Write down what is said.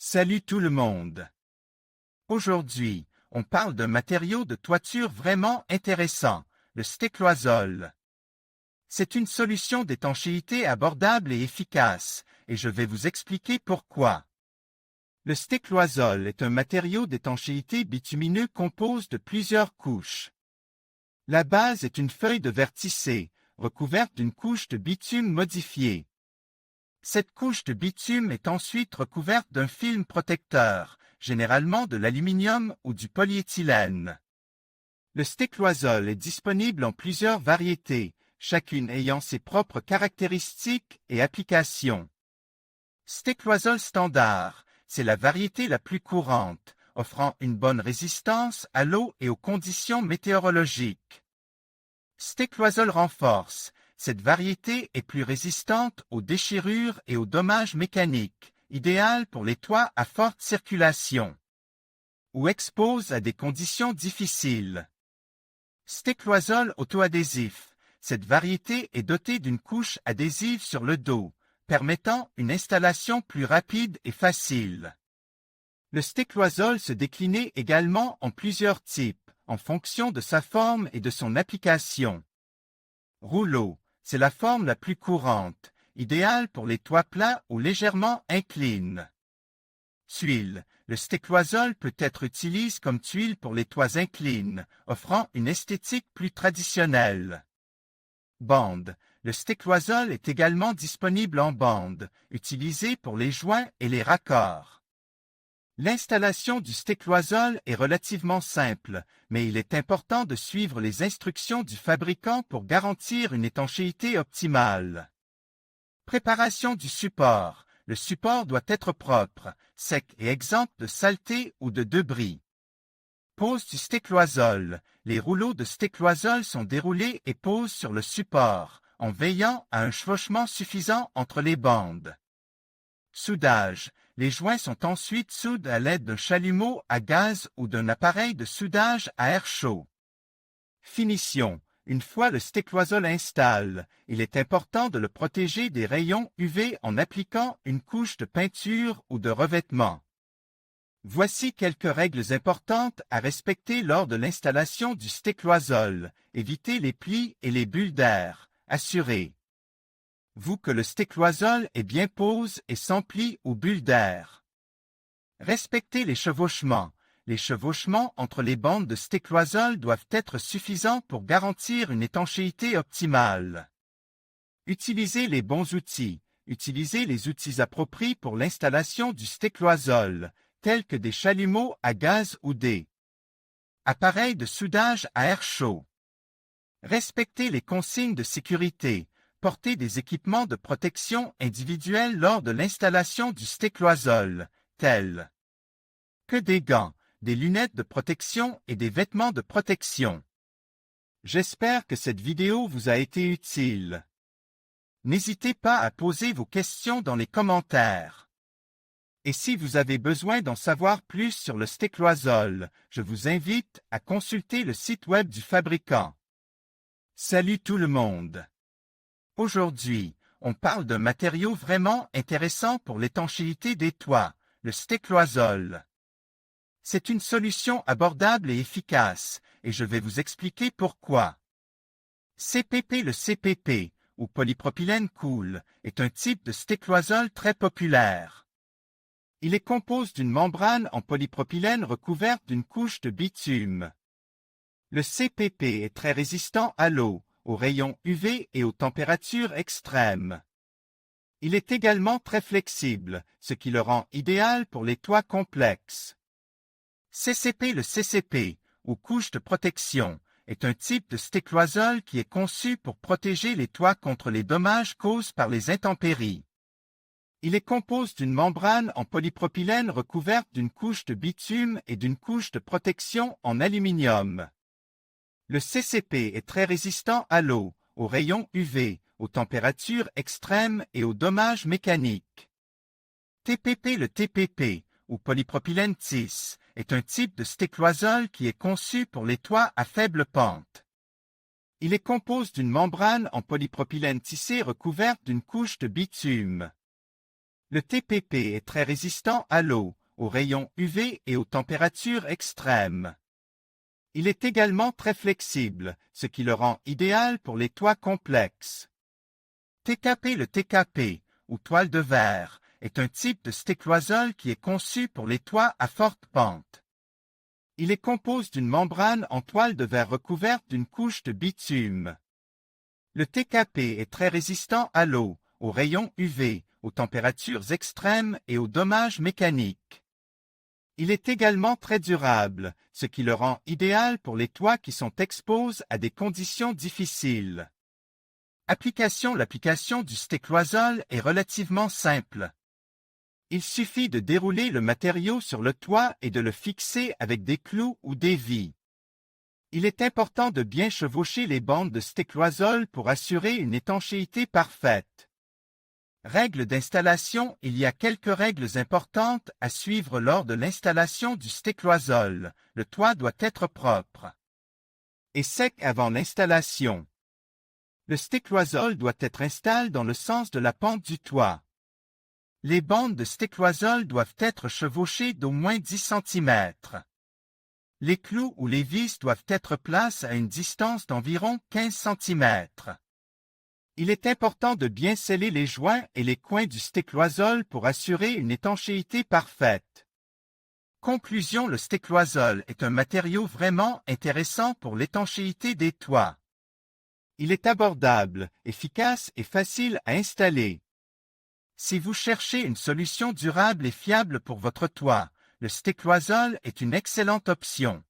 Salut tout le monde! Aujourd'hui, on parle d'un matériau de toiture vraiment intéressant, le stécloisol. C'est une solution d'étanchéité abordable et efficace, et je vais vous expliquer pourquoi. Le stécloisol est un matériau d'étanchéité bitumineux composé de plusieurs couches. La base est une feuille de verticé, recouverte d'une couche de bitume modifiée. Cette couche de bitume est ensuite recouverte d'un film protecteur, généralement de l'aluminium ou du polyéthylène. Le stécloisol est disponible en plusieurs variétés, chacune ayant ses propres caractéristiques et applications. Stécloisol standard, c'est la variété la plus courante, offrant une bonne résistance à l'eau et aux conditions météorologiques. Stécloisol renforce, cette variété est plus résistante aux déchirures et aux dommages mécaniques, idéale pour les toits à forte circulation ou expose à des conditions difficiles. Stécloisol auto-adhésif, cette variété est dotée d'une couche adhésive sur le dos, permettant une installation plus rapide et facile. Le stécloisol se décline également en plusieurs types, en fonction de sa forme et de son application. Rouleau, c'est la forme la plus courante, idéale pour les toits plats ou légèrement inclines. Tuile, le stécloisol peut être utilisé comme tuile pour les toits inclines, offrant une esthétique plus traditionnelle. Bande, le stécloisol est également disponible en bande, utilisé pour les joints et les raccords. L'installation du stécloisol est relativement simple, mais il est important de suivre les instructions du fabricant pour garantir une étanchéité optimale. Préparation du support. Le support doit être propre, sec et exempt de saleté ou de débris. Pose du stécloisol. Les rouleaux de stécloisol sont déroulés et posés sur le support, en veillant à un chevauchement suffisant entre les bandes. Soudage. Les joints sont ensuite soudés à l'aide d'un chalumeau à gaz ou d'un appareil de soudage à air chaud. Finition. Une fois le stécloisol installé, il est important de le protéger des rayons UV en appliquant une couche de peinture ou de revêtement. Voici quelques règles importantes à respecter lors de l'installation du stécloisol. Évitez les plis et les bulles d'air. Assurez-vous que le stécloisol est bien posé et sans plis ou bulles d'air. Respectez les chevauchements. Les chevauchements entre les bandes de stécloisol doivent être suffisants pour garantir une étanchéité optimale. Utilisez les bons outils. Utilisez les outils appropriés pour l'installation du stécloisol, tels que des chalumeaux à gaz ou des appareils de soudage à air chaud. Respectez les consignes de sécurité. Portez des équipements de protection individuels lors de l'installation du stécloisol, tels que des gants, des lunettes de protection et des vêtements de protection. J'espère que cette vidéo vous a été utile. N'hésitez pas à poser vos questions dans les commentaires. Et si vous avez besoin d'en savoir plus sur le stécloisol, je vous invite à consulter le site web du fabricant. Salut tout le monde! Aujourd'hui, on parle d'un matériau vraiment intéressant pour l'étanchéité des toits, le stécloisol. C'est une solution abordable et efficace, et je vais vous expliquer pourquoi. CPP. Le CPP, ou polypropylène cool, est un type de stécloisol très populaire. Il est composé d'une membrane en polypropylène recouverte d'une couche de bitume. Le CPP est très résistant à l'eau, aux rayons UV et aux températures extrêmes. Il est également très flexible, ce qui le rend idéal pour les toits complexes. CCP. Le CCP, ou couche de protection, est un type de stécloisol qui est conçu pour protéger les toits contre les dommages causés par les intempéries. Il est composé d'une membrane en polypropylène recouverte d'une couche de bitume et d'une couche de protection en aluminium. Le CCP est très résistant à l'eau, aux rayons UV, aux températures extrêmes et aux dommages mécaniques. TPP. Le TPP, ou polypropylène tisse, est un type de stécloisol qui est conçu pour les toits à faible pente. Il est composé d'une membrane en polypropylène tissé recouverte d'une couche de bitume. Le TPP est très résistant à l'eau, aux rayons UV et aux températures extrêmes. Il est également très flexible, ce qui le rend idéal pour les toits complexes. TKP. Le TKP, ou toile de verre, est un type de stécloisol qui est conçu pour les toits à forte pente. Il est composé d'une membrane en toile de verre recouverte d'une couche de bitume. Le TKP est très résistant à l'eau, aux rayons UV, aux températures extrêmes et aux dommages mécaniques. Il est également très durable, ce qui le rend idéal pour les toits qui sont exposés à des conditions difficiles. L'application du stécloisol est relativement simple. Il suffit de dérouler le matériau sur le toit et de le fixer avec des clous ou des vis. Il est important de bien chevaucher les bandes de stécloisol pour assurer une étanchéité parfaite. Règles d'installation. Il y a quelques règles importantes à suivre lors de l'installation du stécloisol. Le toit doit être propre et sec avant l'installation. Le stécloisol doit être installé dans le sens de la pente du toit. Les bandes de stécloisol doivent être chevauchées d'au moins 10 cm. Les clous ou les vis doivent être placés à une distance d'environ 15 cm. Il est important de bien sceller les joints et les coins du stécloisol pour assurer une étanchéité parfaite. Conclusion. Le stécloisol est un matériau vraiment intéressant pour l'étanchéité des toits. Il est abordable, efficace et facile à installer. Si vous cherchez une solution durable et fiable pour votre toit, le stécloisol est une excellente option.